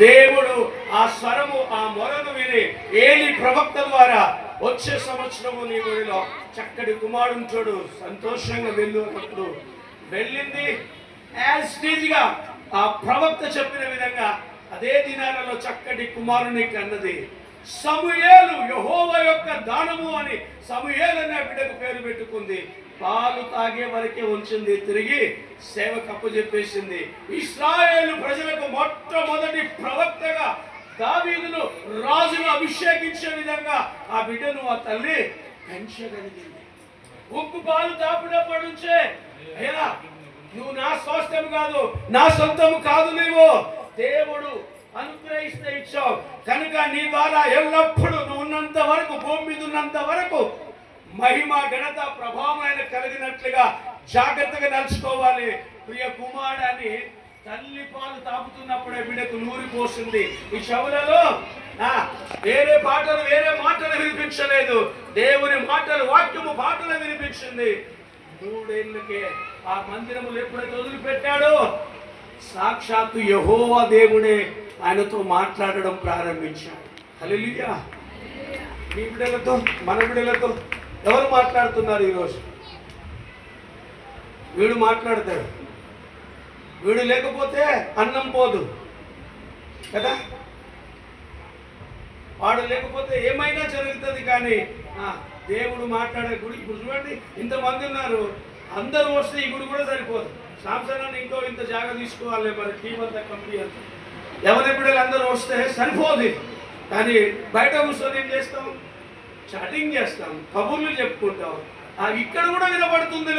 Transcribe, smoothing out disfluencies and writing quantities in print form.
దేవుడు ఆ స్వరము, ఆ మొరను విని ఏలి ప్రవక్త ద్వారా వచ్చే సంవత్సరము నీ ఊరిలో చక్కటి కుమారుడు సంతోషంగా వెళ్ళు అన్నప్పుడు వెళ్ళింది. యాజ్ టీజ్గా ఆ ప్రవక్త చెప్పిన విధంగా అదే దినాలలో చక్కటి కుమారుని కన్నది. సమూయేలు, యెహోవా యొక్క దానము అని సమూయేలు అనే బిడ్డకు పేరు పెట్టుకుంది. పాలు తాగే వరకే ఉంచింది, తిరిగి సేవకు అప్పచెప్పేసింది. ఇశ్రాయేలు ప్రజలకు మొట్టమొదటి ప్రవక్తగా దావీదును రాజును అభిషేకించే విధంగా ఆ బిడ్డను ఆ తల్లి పెంచగలిగింది. ఉప్పు పాలు తాపినప్పటి నుంచే, అయ్యా నువ్వు నా స్వాస్థ్యం కాదు, నా సొంతం కాదు, నీవు దేవుడు అనుగ్రహిస్తే ఇచ్చావు కనుక నీ ద్వారా ఎల్లప్పుడూ నువ్వు ఉన్నంత వరకు, భూమి మీద ఉన్నంత వరకు మహిమ, ఘనత, ప్రభావం కలిగినట్లుగా జాగ్రత్తగా నడుచుకోవాలి. ప్రియ కుమారుడని తల్లి పాలు తాపుతున్నప్పుడే బిడ్డకు నూరి పోసింది. ఈ చెవులలో వేరే పాటలు, వేరే మాటలు వినిపించలేదు, దేవుని మాటలు, వాక్యము పాటలు వినిపించింది. 3 ఏళ్ళకే ఆ మందిరములు ఎప్పుడైతే వదిలిపెట్టాడో సాక్షాత్తు యెహోవా దేవుడే ఆయనతో మాట్లాడడం ప్రారంభించాడు. హల్లెలూయా. మీ బిడ్డలతో, మన బిడ్డలతో ఎవరు మాట్లాడుతున్నారు ఈరోజు? వీడు మాట్లాడతాడు, వీడు లేకపోతే అన్నం పోదు కదా, వాడు లేకపోతే ఏమైనా జరుగుతుంది. కానీ దేవుడు మాట్లాడే గుడి ఇప్పుడు చూడండి, ఇంతమంది ఉన్నారు, అందరూ వస్తే ఈ గుడి కూడా సరిపోదు. సాంసనాన్ని ఇంకో ఇంత జాగా తీసుకోవాలి, మరి టీం అంతా కంపెనీ అంతా ఎవరి బిడ్డలు అందరూ వస్తే సరిపోదు. కానీ బయట కూర్చొని ఏం చేస్తాం? చాటింగ్ చేస్తాం, కబుర్లు చెప్పుకుంటాం. ఇక్కడ కూడా వినపడుతుంది.